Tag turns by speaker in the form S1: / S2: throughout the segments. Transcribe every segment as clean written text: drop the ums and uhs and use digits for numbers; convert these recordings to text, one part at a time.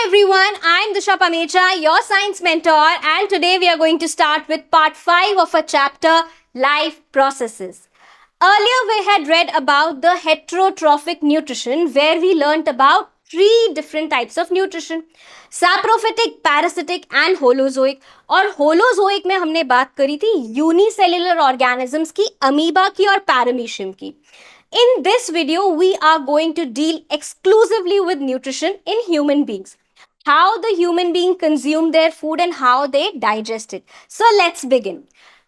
S1: everyone, I am Disha Pamecha, your science mentor, and today we are going to start with part 5 of a chapter, Life Processes. Earlier we had read about the heterotrophic nutrition where we learnt about three different types of nutrition, saprophytic, parasitic and holozoic. और holozoic में हमने बात करी थी unicellular organisms की, amoeba की और paramecium की. In this video, we are going to deal exclusively with nutrition in human beings. How the human being consume their food and how they digest it. So let's begin.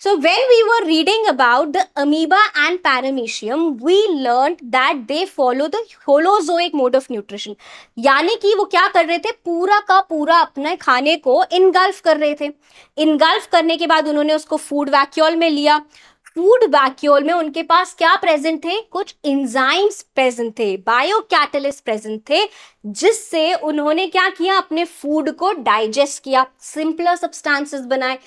S1: So when we were reading about the amoeba and paramecium, we learned that they follow the holozoic mode of nutrition. यानी कि वो क्या कर रहे थे, पूरा का पूरा अपने खाने को इनगल्फ कर रहे थे. इनगल्फ करने के बाद उन्होंने उसको फूड वैक्यूल में लिया. फूड वैक्यूल में उनके पास क्या प्रेजेंट थे, कुछ एंजाइम्स प्रेजेंट थे, बायोकैटलिस्ट प्रेजेंट थे, जिससे उन्होंने क्या किया, अपने फूड को डाइजेस्ट किया, सिंपलर सब्सटेंसेस बनाए.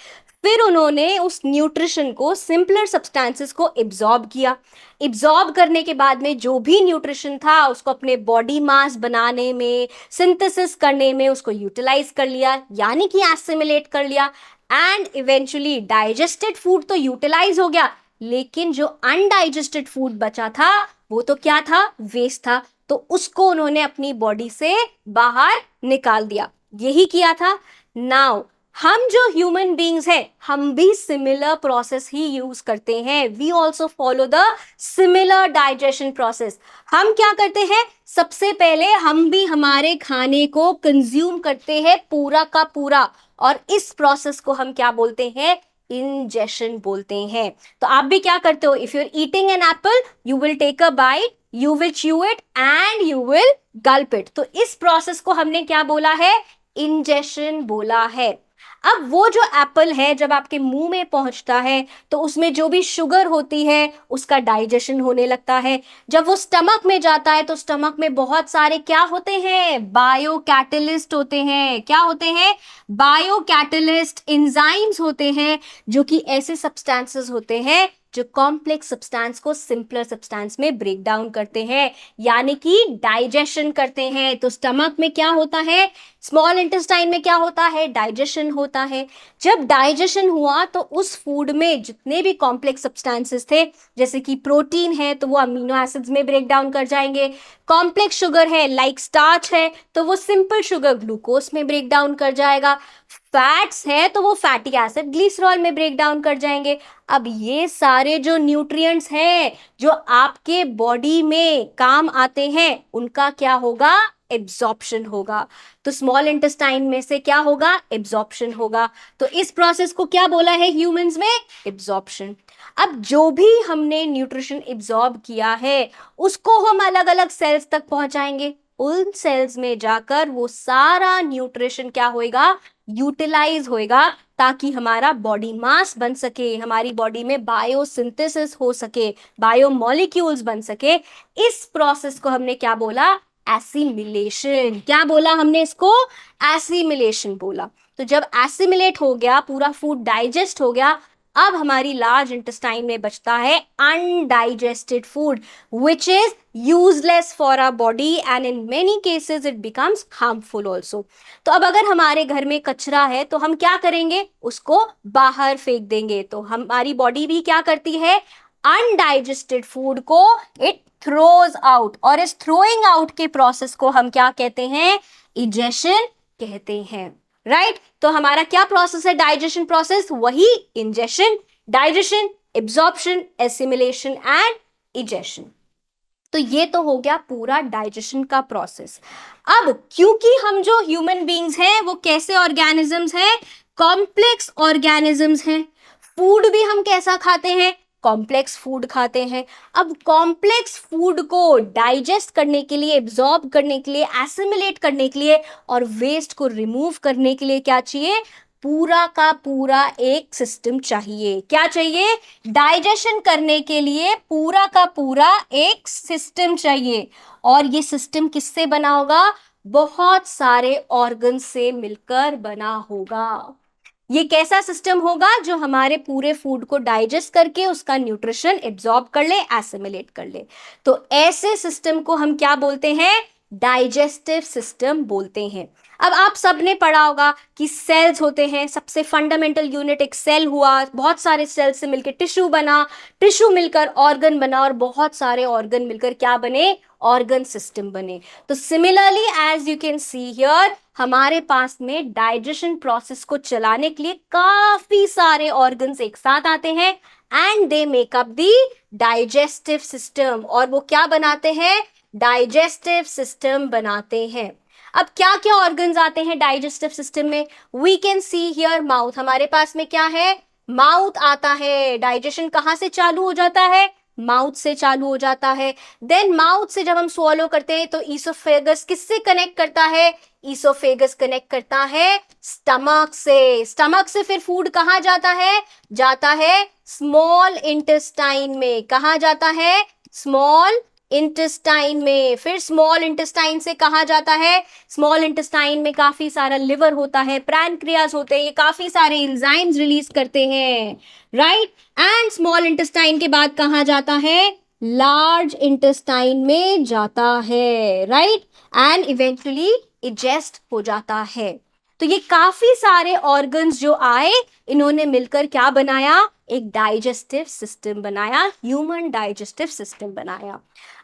S1: फिर उन्होंने उस न्यूट्रिशन को, सिंपलर सब्सटेंसेस को एब्जॉर्ब किया. एब्जॉर्ब करने के बाद में जो भी न्यूट्रिशन था उसको अपने बॉडी मास बनाने में, सिंथेसिस करने में उसको यूटिलाइज कर लिया, यानी कि एसिमिलेट कर लिया. एंड इवेंचुअली डाइजेस्टेड फूड तो यूटिलाइज हो गया, लेकिन जो अनडाइजेस्टेड फूड बचा था वो तो क्या था, वेस्ट था. तो उसको उन्होंने अपनी बॉडी से बाहर निकाल दिया. यही किया था. नाउ हम जो ह्यूमन बींग्स हैं, हम भी सिमिलर प्रोसेस ही यूज करते हैं. We also follow the similar digestion process. हम क्या करते हैं, सबसे पहले हम भी हमारे खाने को कंज्यूम करते हैं पूरा का पूरा, और इस प्रोसेस को हम क्या बोलते हैं, इंजेशन बोलते हैं. तो आप भी क्या करते हो, if you are eating an apple, you will take a bite, you will chew it and you will gulp it. तो इस प्रोसेस को हमने क्या बोला है, इंजेशन बोला है. अब वो जो एप्पल है जब आपके मुंह में पहुंचता है तो उसमें जो भी शुगर होती है उसका डाइजेशन होने लगता है. जब वो स्टमक में जाता है तो स्टमक में बहुत सारे क्या होते हैं, बायोकैटलिस्ट होते हैं. क्या होते हैं, बायोकैटलिस्ट, एंजाइम्स होते हैं, जो कि ऐसे सब्सटेंसेस होते हैं जो कॉम्प्लेक्स सब्सटेंस को सिंपलर सब्सटेंस में ब्रेक डाउन करते हैं, यानी कि डाइजेशन करते हैं. तो स्टमक में क्या होता है, स्मॉल इंटेस्टाइन में क्या होता है, डाइजेशन होता है. जब डाइजेशन हुआ तो उस फूड में जितने भी कॉम्प्लेक्स सब्सटेंसेस थे, जैसे कि प्रोटीन है तो वो अमीनो एसिड्स में ब्रेक डाउन कर जाएंगे, कॉम्प्लेक्स शुगर है लाइक स्टार्च है तो वो सिंपल शुगर ग्लूकोज में ब्रेक डाउन कर जाएगा, फैट्स है तो वो फैटी एसिड ग्लिसरॉल में ब्रेक डाउन कर जाएंगे. अब ये सारे जो न्यूट्रिएंट्स हैं जो आपके बॉडी में काम आते हैं, उनका क्या होगा, एब्जॉर्प्शन होगा. तो स्मॉल इंटेस्टाइन में से क्या होगा, एब्जॉर्प्शन होगा. तो इस प्रोसेस को क्या बोला है ह्यूमंस में, एब्जॉर्प्शन. अब जो भी हमने न्यूट्रिशन एब्जॉर्ब किया है उसको हम अलग अलग सेल्स तक पहुंचाएंगे. उन सेल्स में जाकर वो सारा न्यूट्रिशन क्या होएगा, यूटिलाइज होएगा, ताकि हमारा बॉडी मास बन सके, हमारी बॉडी में बायोसिंथेसिस हो सके, बायोमॉलिक्यूल्स बन सके. इस प्रोसेस को हमने क्या बोला, एसिमिलेशन. क्या बोला हमने इसको, एसिमिलेशन बोला. तो जब एसिमिलेट हो गया, पूरा फूड डाइजेस्ट हो गया, अब हमारी लार्ज इंटेस्टाइन में बचता है undigested food which is useless for our body and in many cases it becomes harmful also. तो अब अगर हमारे घर में कचरा है तो हम क्या करेंगे, उसको बाहर फेंक देंगे. तो हमारी बॉडी भी क्या करती है, अनडाइजेस्टेड फूड को इट थ्रोज आउट, और इस थ्रोइंग आउट के प्रोसेस को हम क्या कहते हैं, इजेशन कहते हैं. राइट तो हमारा क्या प्रोसेस है, डाइजेशन प्रोसेस, वही ingestion, digestion, absorption, assimilation and egestion. तो ये तो हो गया पूरा डाइजेशन का प्रोसेस. अब क्योंकि हम जो ह्यूमन बींग्स हैं वो कैसे ऑर्गेनिजम्स हैं, कॉम्प्लेक्स ऑर्गेनिजम्स हैं. फूड भी हम कैसा खाते हैं, कॉम्प्लेक्स फूड खाते हैं. अब कॉम्प्लेक्स फूड को डाइजेस्ट करने के लिए, एब्जॉर्ब करने के लिए, एसिमिलेट करने के लिए और वेस्ट को रिमूव करने के लिए क्या चाहिए, पूरा का पूरा एक सिस्टम चाहिए. क्या चाहिए, डाइजेशन करने के लिए पूरा का पूरा एक सिस्टम चाहिए. और ये सिस्टम किससे बना होगा, बहुत सारे ऑर्गन से मिलकर बना होगा. ये कैसा सिस्टम होगा, जो हमारे पूरे फूड को डाइजेस्ट करके उसका न्यूट्रिशन एब्जॉर्ब कर ले, एसिमिलेट कर ले. तो ऐसे सिस्टम को हम क्या बोलते हैं, डाइजेस्टिव सिस्टम बोलते हैं। अब आप सबने पढ़ा होगा कि सेल्स होते हैं, सबसे फंडामेंटल यूनिट एक सेल हुआ, बहुत सारे सेल से मिलकर टिश्यू बना, टिश्यू मिलकर ऑर्गन बना, और बहुत सारे ऑर्गन मिलकर क्या बने, ऑर्गन सिस्टम बने। तो similarly as you can see here, हमारे पास में डाइजेशन प्रोसेस को चलाने के लिए काफी सारे ऑर्गन्स एक साथ आते हैं and they make up the digestive system, और वो क्या बनाते हैं, डाइजेस्टिव सिस्टम बनाते हैं। अब क्या क्या ऑर्गन्स आते हैं डाइजेस्टिव सिस्टम में, we can see here mouth, हमारे पास में क्या है, माउथ आता है। डाइजेशन कहां से चालू हो जाता है, माउथ से चालू हो जाता है। देन माउथ से जब हम swallow करते हैं तो ईसोफेगस किससे कनेक्ट करता है, ईसोफेगस कनेक्ट करता है स्टमक से। स्टमक से फिर फूड कहाँ जाता है, जाता है स्मॉल इंटेस्टाइन में। कहाँ जाता है, स्मॉल इंटेस्टाइन में। फिर स्मॉल इंटेस्टाइन से कहाँ जाता है, स्मॉल इंटेस्टाइन में काफी सारा लिवर होता है, पैनक्रियाज होते हैं, ये काफी सारे एंजाइम्स रिलीज करते हैं, राइट। एंड स्मॉल इंटेस्टाइन के बाद कहाँ जाता है, लार्ज इंटेस्टाइन में जाता है, राइट। एंड इवेंचुअली इजेस्ट हो जाता है। तो ये काफी सारे ऑर्गन्स जो आए, इन्होंने मिलकर क्या बनाया, एक डाइजेस्टिव सिस्टम बनाया, ह्यूमन डाइजेस्टिव सिस्टम बनाया।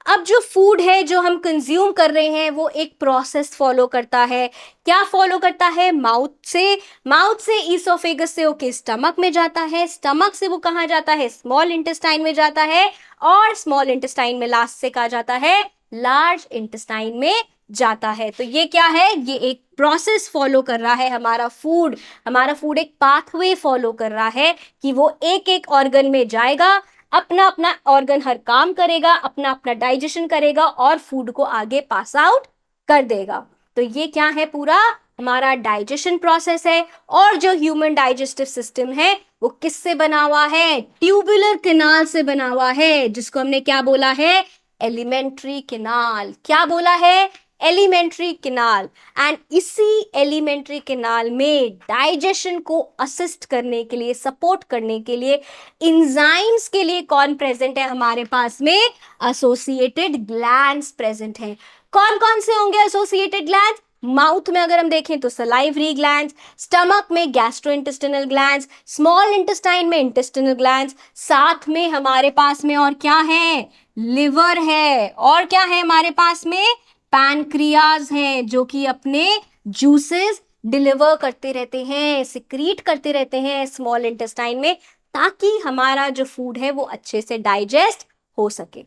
S1: अब जो फूड है जो हम कंज्यूम कर रहे हैं वो एक प्रोसेस फॉलो करता है। क्या फॉलो करता है, माउथ से ईसोफेगस से होके स्टमक में जाता है, स्टमक से वो कहाँ जाता है, स्मॉल इंटेस्टाइन में जाता है, और स्मॉल इंटेस्टाइन में लास्ट से कहा जाता है, लार्ज इंटेस्टाइन में जाता है। तो ये क्या है, ये एक प्रोसेस फॉलो कर रहा है हमारा फूड एक पाथवे फॉलो कर रहा है कि वो एक एक ऑर्गन में जाएगा, अपना अपना ऑर्गन हर काम करेगा, अपना अपना डाइजेशन करेगा और फूड को आगे पास आउट कर देगा। तो ये क्या है, पूरा हमारा डाइजेशन प्रोसेस है। और जो ह्यूमन डाइजेस्टिव सिस्टम है वो किससे बना हुआ है, ट्यूबुलर कैनाल से बना हुआ है, जिसको हमने क्या बोला है, एलिमेंट्री कैनाल। क्या बोला है, एलिमेंट्री कैनाल। एंड इसी एलिमेंट्री कैनाल में डाइजेशन को असिस्ट करने के लिए, सपोर्ट करने के लिए, एंजाइम्स के लिए कौन प्रेजेंट है हमारे पास में, एसोसिएटेड ग्लैंड्स प्रेजेंट हैं। कौन कौन से होंगे एसोसिएटेड ग्लैंड्स, माउथ में अगर हम देखें तो सलाइवरी ग्लैंड्स, स्टमक में गैस्ट्रोइंटेस्टिनल ग्लैंड्स, स्मॉल इंटेस्टाइन में इंटेस्टिनल ग्लैंड्स, साथ में हमारे पास में और क्या है, लिवर है, और क्या है हमारे पास में, पैनक्रियाज हैं, जो कि अपने जूसेस डिलीवर करते रहते हैं, सिक्रीट करते रहते हैं स्मॉल इंटेस्टाइन में, ताकि हमारा जो फूड है वो अच्छे से डाइजेस्ट हो सके।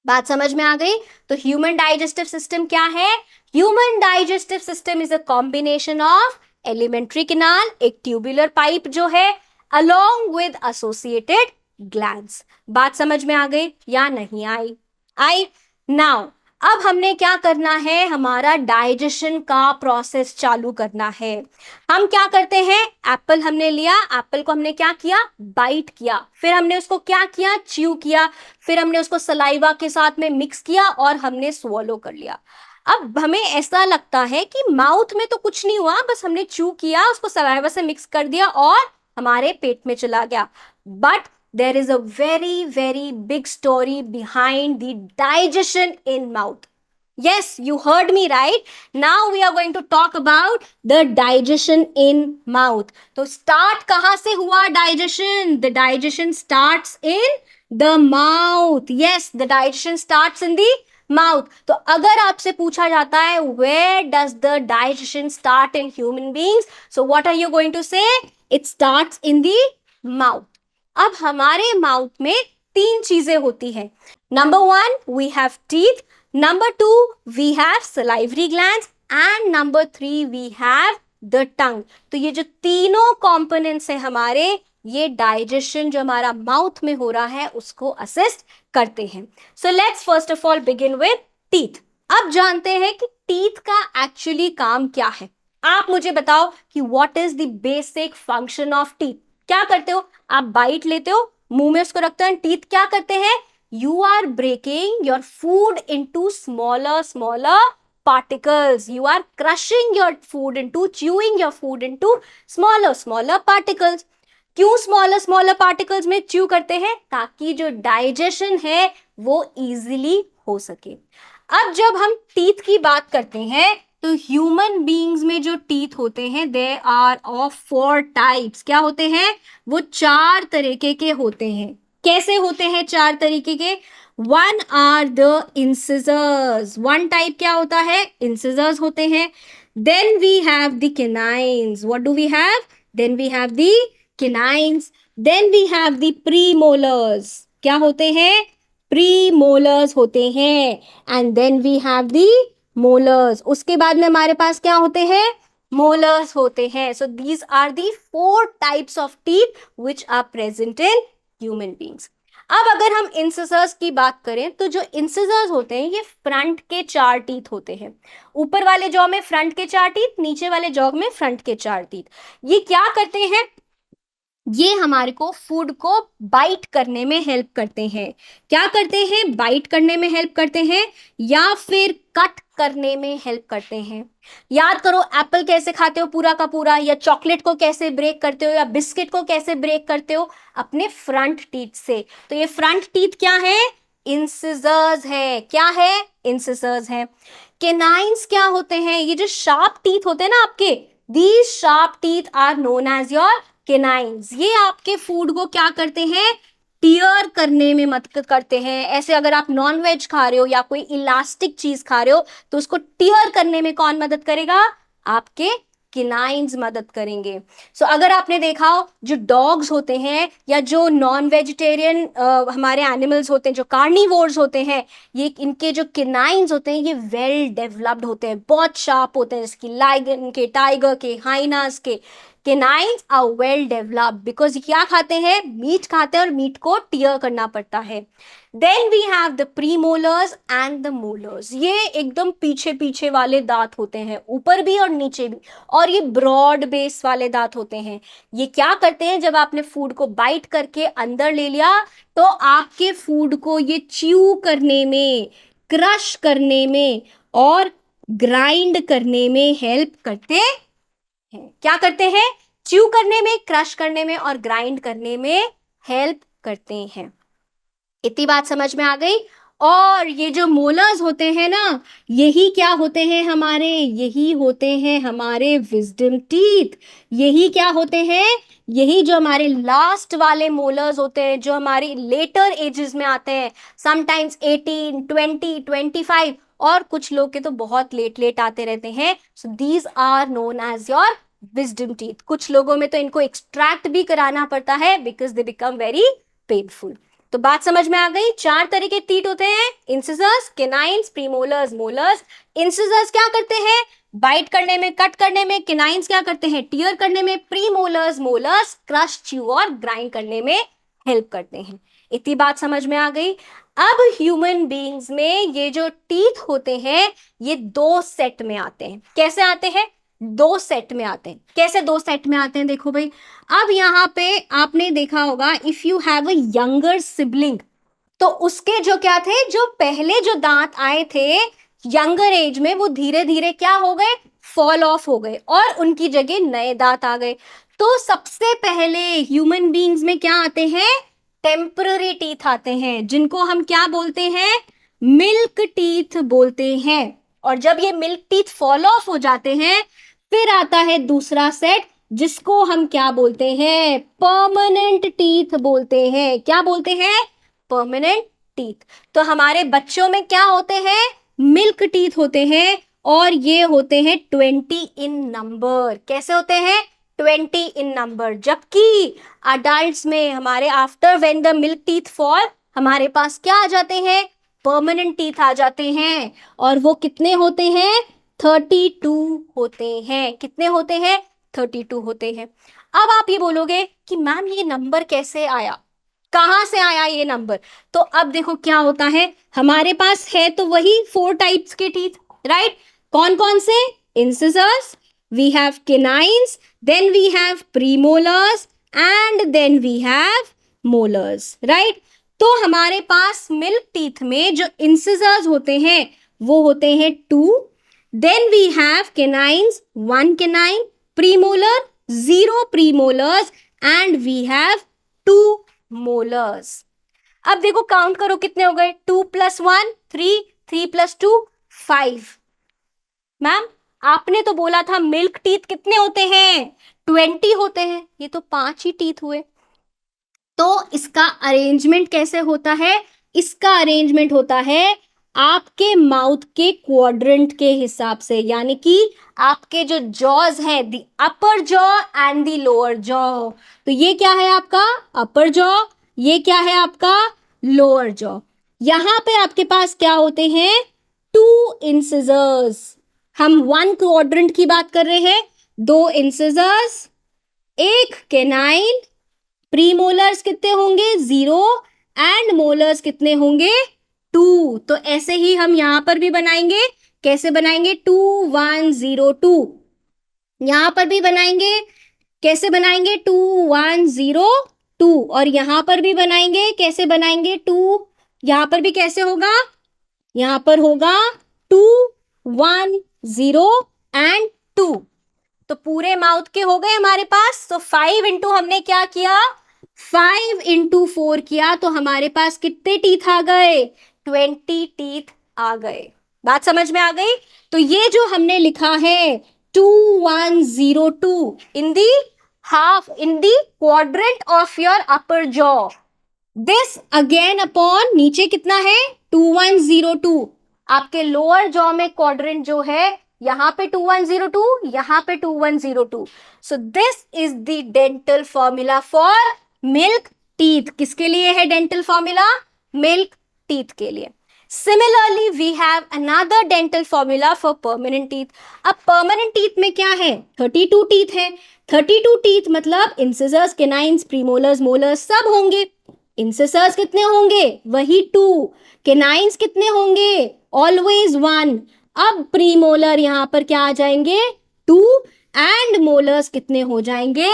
S1: बात समझ में आ गई। तो ह्यूमन डाइजेस्टिव सिस्टम क्या है, human digestive system is a combination of alimentary canal, एक ट्यूबुलर पाइप जो है, अलोंग विद एसोसिएटेड ग्लैंड्स। बात समझ में आ गई या नहीं आई नाउ अब हमने क्या करना है, हमारा डाइजेशन का प्रोसेस चालू करना है। हम क्या करते हैं, एप्पल हमने लिया, एप्पल को हमने क्या किया, बाइट किया, फिर हमने उसको क्या किया, च्यू किया, फिर हमने उसको सलाइवा के साथ में मिक्स किया और हमने स्वॉलो कर लिया। अब हमें ऐसा लगता है कि माउथ में तो कुछ नहीं हुआ, बस हमने च्यू किया, उसको सलाइवा से मिक्स कर दिया और हमारे पेट में चला गया। But there is a very big story behind the digestion in mouth. Yes, you heard me right. Now we are going to talk about the digestion in mouth. तो start कहाँ से हुआ digestion? The digestion starts in the mouth. Yes, the digestion starts in the mouth. तो अगर आपसे पूछा जाता है where does the digestion start in human beings? So what are you going to say? It starts in the mouth. अब हमारे mouth में तीन चीजें होती हैं। Number 1 we have teeth, number 2 we have salivary glands and number 3 we have the tongue. तो ये जो तीनों कंपोनेंट्स हैं हमारे, ये डाइजेशन जो हमारा माउथ में हो रहा है उसको असिस्ट करते हैं। So let's first of all begin with teeth. अब जानते हैं कि टीथ का एक्चुअली काम क्या है। आप मुझे बताओ कि what is the basic function of teeth. क्या करते हो, आप बाइट लेते हो, मुंह में उसको रखते हैं, टीथ क्या करते हैं, you are breaking your food into smaller particles. You are crushing your food into, chewing your food into smaller particles. क्यों स्मॉलर पार्टिकल्स में च्यू करते हैं, ताकि जो डाइजेशन है वो इजीली हो सके। अब जब हम टीथ की बात करते हैं तो ह्यूमन बीइंग्स में जो टीथ होते हैं दे आर ऑफ 4 टाइप्स। क्या होते हैं? वो 4 तरीके के होते हैं। कैसे होते हैं 4 तरीके के? One are the incisors. One type क्या होता है? इंसिजर्स होते हैं। Then we have the canines. What do we have? Then we have the canines. Then we have the premolars. क्या होते हैं? प्रीमोलर्स होते हैं। And then we have the molars. उसके बाद में हमारे पास क्या होते हैं? मोलर्स होते हैं। So these are the 4 types of teeth which are present in human beings. अब अगर हम इंसिजर्स की बात करें तो जो इंसिजर्स होते हैं ये फ्रंट के 4 टीथ होते हैं। ऊपर वाले जॉ में फ्रंट के 4 टीथ, नीचे वाले जॉ में फ्रंट के 4 टीथ। ये क्या करते हैं? ये हमारे को फूड को बाइट करने में हेल्प करते हैं। क्या करते हैं? बाइट करने में हेल्प करते हैं या फिर कट करने में हेल्प करते हैं। याद करो, एप्पल कैसे खाते हो पूरा का पूरा, या चॉकलेट को कैसे ब्रेक करते हो, या बिस्किट को कैसे ब्रेक करते हो? अपने फ्रंट टीथ से। तो ये फ्रंट टीथ क्या है? इंसिजर्स है। क्या है? इंसिजर्स है। कैनाइन्स क्या होते हैं? ये जो शार्प टीथ होते हैं ना आपके, these sharp teeth are known as your canines. ये आपके फूड को क्या करते हैं? टीयर करने में मदद करते हैं। ऐसे अगर आप नॉन वेज खा रहे हो या कोई इलास्टिक चीज खा रहे हो तो उसको टीयर करने में कौन मदद करेगा? आपके कैनाइन्स मदद करेंगे। सो अगर आपने देखा हो, जो डॉग्स होते हैं या जो नॉन वेजिटेरियन हमारे एनिमल्स होते हैं, जो कार्निवोर्स होते हैं, ये इनके जो कैनाइन्स होते हैं ये वेल डेवलप्ड होते हैं, बहुत शार्प होते हैं। जैसे कि लायन के, टाइगर के, हाइनास के canines are well developed because क्या खाते हैं? मीट खाते हैं और मीट को टीयर करना पड़ता है। Then we have the premolars and the molars. ये एकदम पीछे पीछे वाले दांत होते हैं, ऊपर भी और नीचे भी, और ये ब्रॉड बेस वाले दांत होते हैं। ये क्या करते हैं? जब आपने फूड को बाइट करके अंदर ले लिया तो आपके फूड को ये च्यू करने में, क्रश करने में और ग्राइंड करने में हेल्प करते हैं। क्या करते हैं? च्यू करने में, क्रश करने में और ग्राइंड करने में हेल्प करते हैं। इतनी बात समझ में आ गई। और ये जो मोलर्स होते हैं ना, यही क्या होते हैं हमारे? यही होते हैं हमारे विजडम टीथ। यही क्या होते हैं? यही जो हमारे लास्ट वाले मोलर्स होते हैं, जो हमारी लेटर एजेस में आते हैं, समटाइम्स 18, 20, 25, और कुछ लोग के तो बहुत लेट लेट आते रहते हैं। So these are known as your wisdom teeth. कुछ लोगों में तो इनको एक्सट्रैक्ट भी कराना पड़ता है because they become very painful. तो बात समझ में आ गई। 4 तरह के टीथ होते हैं, incisors, canines, premolars, molars. Incisors क्या करते हैं? बाइट करने में, कट करने में। कैनाइन्स क्या करते हैं? टीयर करने में। प्रीमोलर्स, मोलर्स क्रश, च्यू और ग्राइंड करने में हेल्प करते हैं। इतनी बात समझ में आ गई। अब ह्यूमन बीइंग्स में ये जो टीथ होते हैं ये 2 सेट में आते हैं। कैसे आते हैं? 2 सेट में आते हैं। कैसे 2 सेट में आते हैं? देखो भाई, अब यहाँ पे आपने देखा होगा, if you have a younger sibling, तो उसके जो क्या थे, जो पहले जो दांत आए थे यंगर एज में, वो धीरे धीरे क्या हो गए? फॉल ऑफ हो गए और उनकी जगह नए दांत आ गए। तो सबसे पहले ह्यूमन बीइंग्स में क्या आते हैं? टेम्पररी टीथ आते हैं, जिनको हम क्या बोलते हैं? मिल्क टीथ बोलते हैं। और जब ये मिल्क टीथ फॉल ऑफ हो जाते हैं, फिर आता है दूसरा सेट, जिसको हम क्या बोलते हैं? परमानेंट टीथ बोलते हैं। क्या बोलते हैं? Permanent teeth. तो हमारे बच्चों में क्या होते हैं? मिल्क टीथ होते हैं, और ये होते हैं 20 इन नंबर। कैसे होते हैं? 20 इन नंबर। जबकि अडल्ट्स में हमारे after when the milk teeth fall, हमारे पास क्या आ जाते हैं? परमानेंट टीथ आ जाते हैं। और वो कितने होते हैं? 32 होते हैं। कितने होते हैं? 32 होते हैं। अब आप ये बोलोगे कि मैम ये नंबर कैसे आया, कहां से आया ये नंबर? तो अब देखो क्या होता है, हमारे पास है तो वही 4 टाइप्स के टीथ, राइट? कौन कौन से? Incisors, we have canines, then we have premolars and then we have molars, right? तो हमारे पास मिल्क टीथ में जो इंसिजर्स होते हैं वो होते हैं 2, then we have canines, 1 canine, premolar, 0 premolars and we have 2 molars. अब देखो काउंट करो कितने हो गए? 2 + 1 3, 3 + 2 5। मैम आपने तो बोला था मिल्क टीथ कितने होते हैं? 20 होते हैं, ये तो 5 ही टीथ हुए। तो इसका अरेंजमेंट कैसे होता है? इसका अरेंजमेंट होता है आपके माउथ के क्वाड्रेंट के हिसाब से, यानी कि आपके जो जॉज है, the upper jaw and the lower jaw. तो ये क्या है आपका अपर जॉ, ये क्या है आपका लोअर जॉ। यहां पे आपके पास क्या होते हैं? 2 इंसिजर्स। हम 1 क्वाड्रेंट की बात कर रहे हैं, 2 इंसिजर्स, एक केनाइन, प्रीमोलर्स कितने होंगे? 0 एंड मोलर्स कितने होंगे? 2। तो ऐसे ही हम यहां पर भी बनाएंगे। कैसे बनाएंगे? 2 1 0 2। यहां पर भी बनाएंगे। कैसे बनाएंगे? 2 1 0 2। और यहां पर भी बनाएंगे। कैसे बनाएंगे? 2। यहां पर भी कैसे होगा? यहां पर होगा 2 1 0 एंड 2। तो पूरे माउथ के हो गए हमारे पास। तो 5 इंटू हमने क्या किया? 5 इंटू 4 किया, तो हमारे पास कितने टीथ आ गए? 20 टीथ आ गए। बात समझ में आ गई? तो ये जो हमने लिखा है 2 1 0 2 इन दी half, in the quadrant of your upper jaw, this again upon नीचे कितना है? 2 1 0 2। आपके लोअर जॉ में क्वाड्रेंट जो है, यहां पे 2 1 0 2, यहां पे 2 1 0 2। So this is the dental formula for milk teeth. किसके लिए है डेंटल फॉर्मूला? मिल्क टीथ के लिए। Similarly we have another dental formula for permanent teeth. अब परमानेंट टीथ में क्या है? 32 टीथ है। 32 टीथ मतलब इंसिजर्स, केनाइन्स, प्रीमोलर्स, मोलर्स सब होंगे। इंसिसर्स कितने होंगे? वही 2। केनाइन्स कितने होंगे? ऑलवेज 1। अब प्रीमोलर यहां पर क्या आ जाएंगे? 2 एंड मोलर्स कितने हो जाएंगे?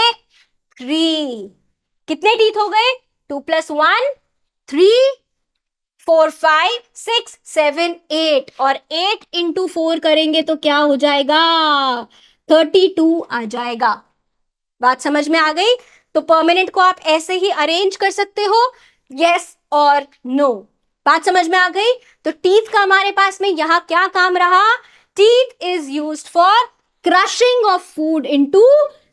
S1: 3। कितने टीथ हो गए? 2 + 1 3 4 5 6 7 8। और 8 इंटू 4 करेंगे तो क्या हो जाएगा? 32 आ जाएगा। बात समझ में आ गई? तो परमानेंट को आप ऐसे ही अरेंज कर सकते हो, यस और नो। बात समझ में आ गई? तो टीथ का हमारे पास में यहां क्या काम रहा? Teeth is used for crushing of food into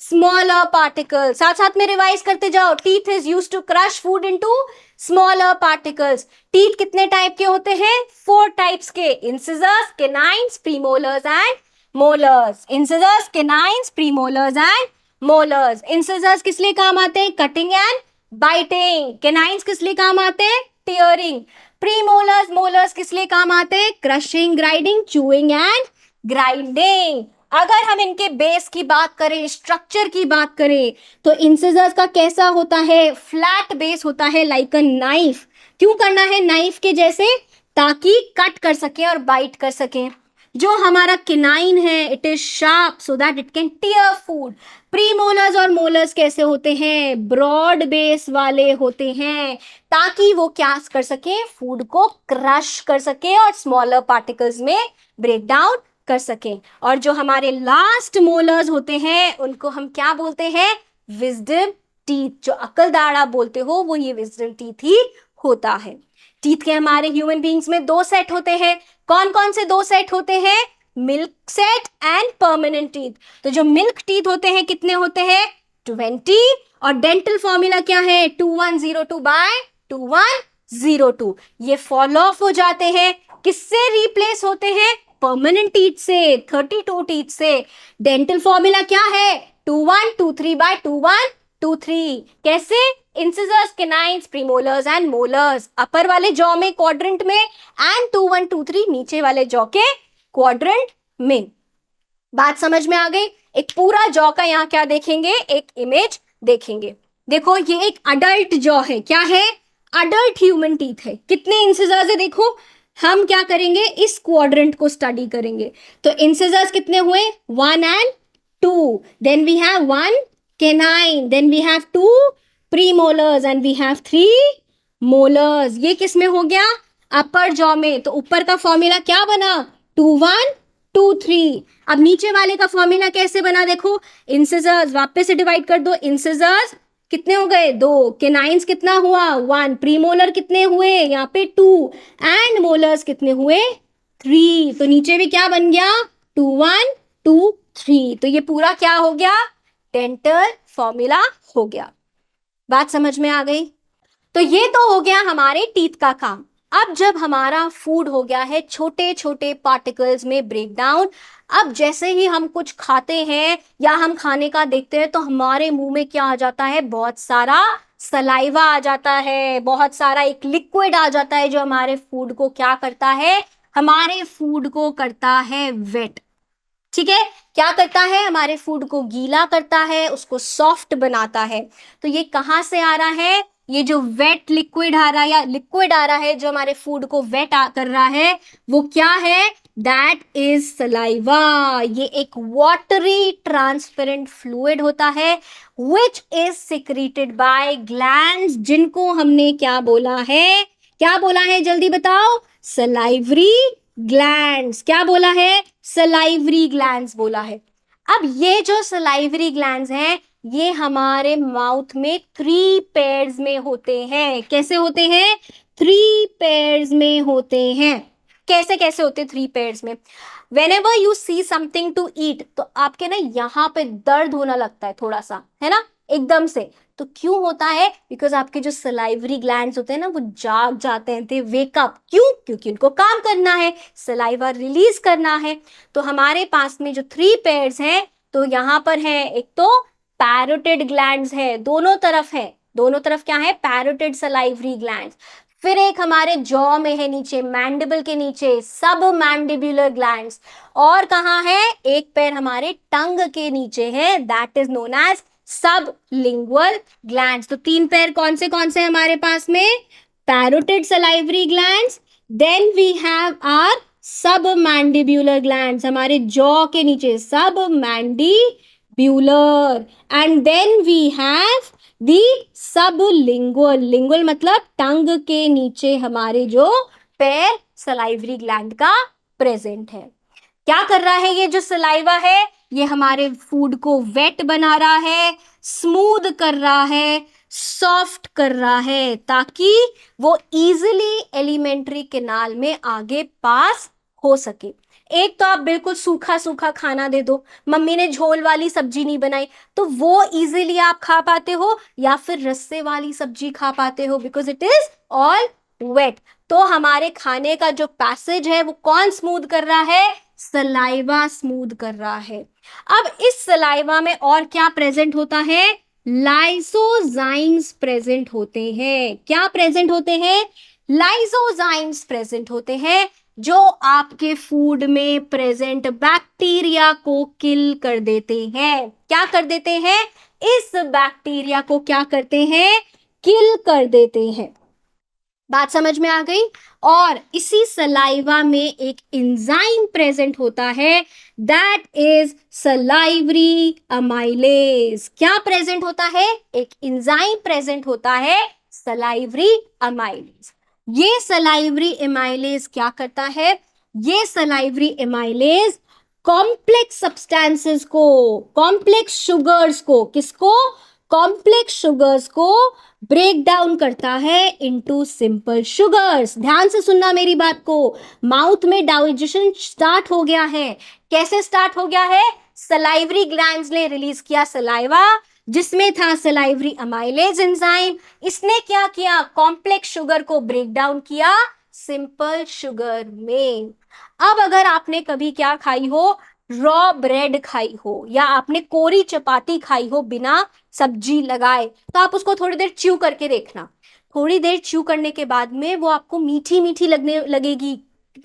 S1: smaller particles. साथ साथ में रिवाइज करते जाओ। Teeth is used to crush food into smaller particles. Teeth कितने टाइप के होते हैं? 4 टाइप्स के, incisors, canines, premolars and molars. Incisors, canines, premolars and molars. इंसिजर्स किस लिए काम आते हैं? Cutting and biting. केनाइन्स किस लिए काम आते हैं? टीयरिंग। प्रीमोलर्स, मोलर्स किस लिए काम आते हैं? Crushing, grinding, chewing and grinding. अगर हम इनके बेस की बात करें, स्ट्रक्चर की बात करें, तो इंसिजर्स का कैसा होता है? फ्लैट बेस होता है, लाइक अ नाइफ। क्यों करना है नाइफ के जैसे? ताकि कट कर सके और बाइट कर सके। जो हमारा किनाइन है, it is sharp so that it can tear food. Premolars और मोलर्स कैसे होते हैं? ब्रॉड बेस वाले होते हैं, ताकि वो क्या कर सके? फूड को क्रश कर सके और स्मॉलर पार्टिकल्स में ब्रेक डाउन कर सके। और जो हमारे लास्ट मोलर्स होते हैं, उनको हम क्या बोलते हैं? Wisdom teeth. जो अकलदाड़ा बोलते हो, वो ये विजडम टीथ ही होता है। टीथ के हमारे ह्यूमन बींग्स में 2 सेट होते हैं। कौन कौन से 2 सेट होते हैं? Milk set and permanent teeth. तो जो मिल्क टीथ होते हैं कितने होते हैं? 20। और डेंटल फॉर्मूला क्या है? 2102 बाय 2102। ये फॉल ऑफ हो जाते हैं। किससे रिप्लेस होते हैं? परमानेंट टीथ से, 32 टीथ से। डेंटल फॉर्मूला क्या है? 2123 बाय 2123। कैसे? Incisors, canines, premolars and molars अपर वाले जॉ में, क्वाड्रेंट में, एंड 2123 नीचे वाले जॉ के क्वाड्रेंट में। बात समझ में आ गई? एक पूरा जॉ का यहाँ क्या देखेंगे? एक इमेज देखेंगे। देखो ये एक अडल्ट जॉ है। क्या है? अडल्ट ह्यूमन टीथ है। कितने इंसिजर्स है? देखो हम क्या करेंगे? इस क्वाड्रेंट को स्टडी करेंगे। तो इंसिजर्स कितने हुए? 1 and 2। Then we have 1 canine, then we have 2 premolars and we have 3 molars. ये किस में हो गया? अपर जॉ में। तो ऊपर का फॉर्मूला क्या बना? 2 1 2 3। अब नीचे वाले का फॉर्मूला कैसे बना? देखो इंसिजर्स वापस से डिवाइड कर दो। इंसिजर्स कितने हो गए? 2। केनाइन्स कितना हुआ? 1। प्रीमोलर कितने हुए? यहाँ पे 2 एंड मोलर्स कितने हुए? 3। तो नीचे भी क्या बन गया, 2 1 2 3। तो ये पूरा क्या हो गया, डेंटल फॉर्मूला हो गया। बात समझ में आ गई। तो ये तो हो गया हमारे टीथ का काम। अब जब हमारा फूड हो गया है छोटे छोटे पार्टिकल्स में ब्रेक डाउन, अब जैसे ही हम कुछ खाते हैं या हम खाने का देखते हैं तो हमारे मुंह में क्या आ जाता है, बहुत सारा सलाइवा आ जाता है, बहुत सारा एक लिक्विड आ जाता है जो हमारे फूड को क्या करता है, हमारे फूड को करता है वेट। ठीक है, क्या करता है, हमारे फूड को गीला करता है, उसको सॉफ्ट बनाता है। तो ये कहां से आ रहा है, ये जो वेट लिक्विड आ रहा है या लिक्विड आ रहा है जो हमारे फूड को वेट कर रहा है, वो क्या है, दैट इज सलाइवा। ये एक वाटरी ट्रांसपेरेंट फ्लूइड होता है which is secreted by glands, जिनको हमने क्या बोला है, क्या बोला है, जल्दी बताओ, सलाइवरी ग्लैंड्स। क्या बोला है, सलाइवरी ग्लैंड्स बोला है। अब ये जो सलाइवरी ग्लैंड्स हैं ये हमारे माउथ में 3 पेयर्स में होते हैं। कैसे होते हैं, 3 पेयर्स में होते हैं। कैसे कैसे होते हैं 3 पेयर्स में, whenever you see something to eat, तो आपके ना यहाँ पे दर्द होना लगता है थोड़ा सा, है ना, एकदम से। तो क्यों होता है, बिकॉज आपके जो सलाइवरी ग्लैंड्स होते हैं ना वो जाग जाते हैं, दे वेक अप। क्यों, क्योंकि उनको काम करना है, सलाइवा रिलीज करना है। तो हमारे पास में जो 3 पेयर्स हैं, तो यहाँ पर है एक तो पैरोटिड ग्लैंड्स है, दोनों तरफ है, दोनों तरफ क्या है, पैरोटिड सलाइवरी ग्लैंड्स। फिर एक हमारे जॉ में है नीचे, मैंडिबल के नीचे, सब मैंडिबुलर ग्लैंड्स। और कहाँ है, एक पैर हमारे टंग के नीचे है, that is known as sublingual glands. तो 3 पैर कौन से हमारे पास में, parotid salivary glands, then we have are submandibular glands, हमारे जॉ के नीचे submandibular, and then we have the sublingual, lingual मतलब टंग के नीचे हमारे जो पैर सलाइवरी ग्लैंड का प्रेजेंट है। क्या कर रहा है ये जो सलाइवा है, ये हमारे फूड को वेट बना रहा है, स्मूथ कर रहा है, सॉफ्ट कर रहा है, ताकि वो इजीली एलिमेंट्री कैनाल में आगे पास हो सके। एक तो आप बिल्कुल सूखा सूखा खाना दे दो, मम्मी ने झोल वाली सब्जी नहीं बनाई, तो वो इजीली आप खा पाते हो, या फिर रस्से वाली सब्जी खा पाते हो, because it is all wet. तो हमारे खाने का जो पैसेज है वो कौन स्मूथ कर रहा है, सलाइवा स्मूथ कर रहा है। अब इस सलाइवा में और क्या प्रेजेंट होता है, लाइसोजाइम्स प्रेजेंट होते हैं। क्या प्रेजेंट होते हैं, लाइसोजाइम्स प्रेजेंट होते हैं, जो आपके फूड में प्रेजेंट बैक्टीरिया को किल कर देते हैं। क्या कर देते हैं, इस बैक्टीरिया को क्या करते हैं, किल कर देते हैं। बात समझ में आ गई। और इसी सलाइवा में एक एंजाइम प्रेजेंट होता है, दैट इज सलाइवरी अमाइलेज। क्या प्रेजेंट होता है, एक एंजाइम प्रेजेंट होता है, सलाइवरी अमाइलेज। ये सलाइवरी एमाइलेज क्या करता है, ये सलाइवरी एमाइलेज कॉम्प्लेक्स सब्सटेंसेस को, कॉम्प्लेक्स शुगर्स को, किसको, कॉम्प्लेक्स शुगर्स को ब्रेक डाउन करता है इनटू सिंपल शुगर्स। ध्यान से सुनना मेरी बात को, माउथ में डाइजेशन स्टार्ट हो गया है। कैसे स्टार्ट हो गया है, सलाइवरी ग्लैंड्स ने रिलीज किया सलाइवा, जिसमें था सलाइवरी अमाइलेज एंजाइम। इसने क्या किया, कॉम्प्लेक्स शुगर को ब्रेक डाउन किया सिंपल शुगर में। अब अगर आपने कभी क्या खाई हो, रॉ ब्रेड खाई हो, या आपने कोरी चपाती खाई हो बिना सब्जी लगाए, तो आप उसको थोड़ी देर च्यू करके देखना। थोड़ी देर च्यू करने के बाद में वो आपको मीठी मीठी लगने लगेगी,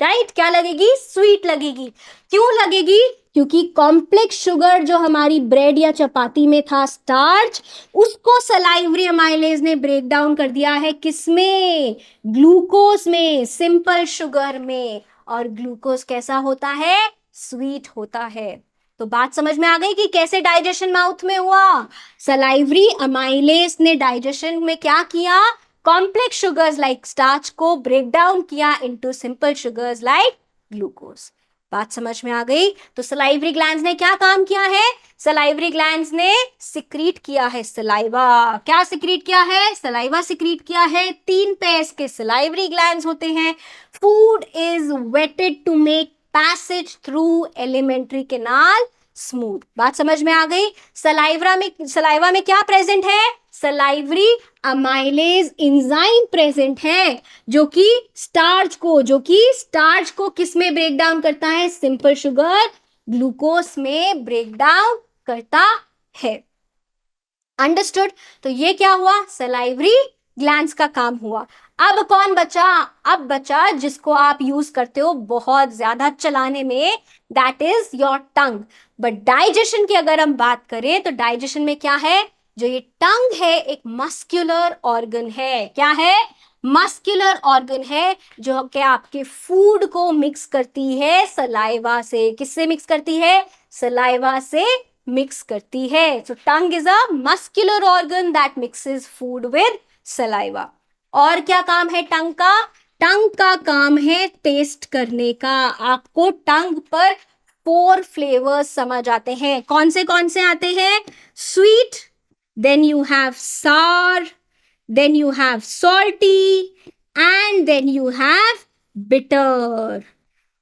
S1: राइट, क्या लगेगी, स्वीट लगेगी। क्यों लगेगी, क्योंकि कॉम्प्लेक्स शुगर जो हमारी ब्रेड या चपाती में था, स्टार्च, उसको सलाइवरी अमाइलेज ने ब्रेक डाउन कर दिया है, किसमें, ग्लूकोज में, सिंपल शुगर में। और ग्लूकोज कैसा होता है, स्वीट होता है। तो बात समझ में आ गई कि कैसे डाइजेशन माउथ में हुआ। सलाइवरी अमाइलेज ने डाइजेशन में क्या किया, कॉम्प्लेक्स शुगर्स लाइक स्टार्च को ब्रेक डाउन किया into simple sugars like glucose. बात समझ में आ गई? तो सलाइवरी ग्लैंड्स ने क्या काम किया है? सलाइवरी ग्लैंड्स ने सिक्रीट किया है सलाइवा। क्या सिक्रीट किया है? सलाइवा सिक्रीट किया है। 3 पेयर्स के सलाइवरी ग्लैंड्स होते हैं। Food is wetted to make passage through alimentary canal smooth. बात समझ में आ गई? सलाइवा में क्या प्रेजेंट है? सलाइवरी अमाइलेज एंजाइम प्रेजेंट है, जो कि स्टार्च को किस में ब्रेक डाउन करता है? सिंपल शुगर ग्लूकोज में ब्रेक डाउन करता है। अंडरस्टूड? तो ये क्या हुआ? सलाइवरी ग्लैंड्स का काम हुआ। अब कौन बचा? अब बचा जिसको आप यूज करते हो बहुत ज्यादा चलाने में, that is your tongue. But digestion की अगर हम बात करें तो डाइजेशन में क्या है? जो ये टंग है एक मस्कुलर ऑर्गन है। क्या है? मस्कुलर ऑर्गन है, जो कि आपके फूड को मिक्स करती है सलाइवा से। किससे मिक्स करती है? सलाइवा से मिक्स करती है। So tongue is a muscular organ that mixes food with saliva. और क्या काम है टंग का? टंग का काम है टेस्ट करने का। आपको टंग पर 4 फ्लेवर्स समझ आते हैं। कौन से आते हैं? स्वीट, देन यू हैव सार, then you have salty, and then you have bitter.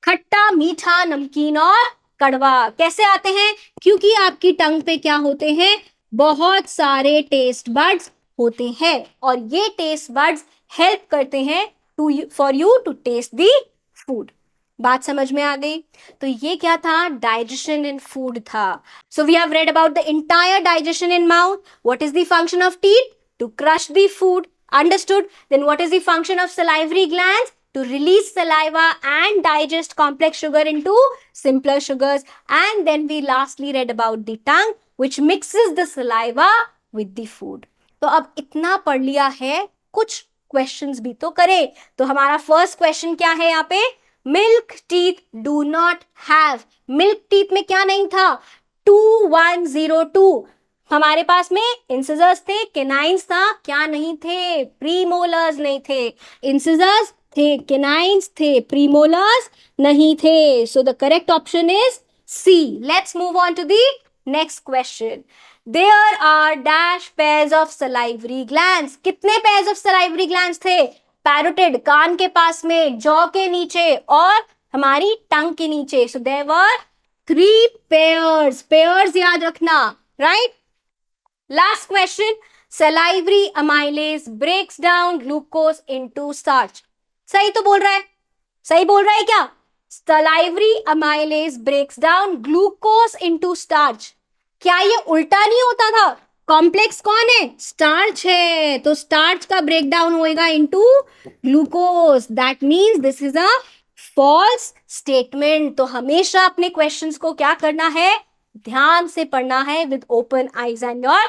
S1: खट्टा, मीठा, नमकीन और कड़वा। कैसे आते हैं? क्योंकि आपकी टंग पे क्या होते हैं? बहुत सारे टेस्ट बड्स होते हैं, और ये टेस्ट बड्स हेल्प करते हैं for you to taste the food. बात समझ में आ गई? तो ये क्या था? डाइजेशन इन फूड था। So we have read about the entire digestion in mouth. What is the function of teeth? To crush the food. Understood? Then what is the function of salivary glands? To release saliva and digest complex sugar into simpler sugars. And then we lastly read about the tongue, which mixes the saliva with the food. तो अब इतना पढ़ लिया है, कुछ questions भी तो करें। तो हमारा first question क्या है यहाँ पे? Milk teeth do not have. Milk teeth में क्या नहीं था? 2102. हमारे पास में इंसिजर्स थे, केनाइंस था, क्या नहीं थे? प्रीमोलर्स नहीं थे। इंसिजर्स थे, केनाइंस थे, प्रीमोलर्स नहीं थे। So the correct option is C. Let's move on to the next question. There are dash pairs of salivary glands. कितने पेयर्स ऑफ सलाइवरी ग्लैंड्स थे? पैरोटिड कान के पास में, जॉ के नीचे और हमारी टंग के नीचे. So there were 3 pairs. Pairs याद रखना, right? Last question. Salivary amylase breaks down glucose into starch. सही तो बोल रहा है? सही बोल रहा है क्या? Salivary amylase breaks down glucose into starch. क्या ये उल्टा नहीं होता था? कॉम्प्लेक्स कौन है? स्टार्च है। तो स्टार्च का ब्रेक डाउन होएगा into glucose. That means this is a false statement. तो हमेशा अपने क्वेश्चंस को क्या करना है? ध्यान से पढ़ना है with open eyes and your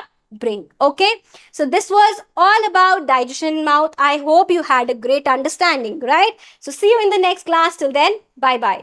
S1: brain. Okay, so this was all about digestion in mouth. I hope you had a great understanding, right? So see you in the next class. Till then, bye bye.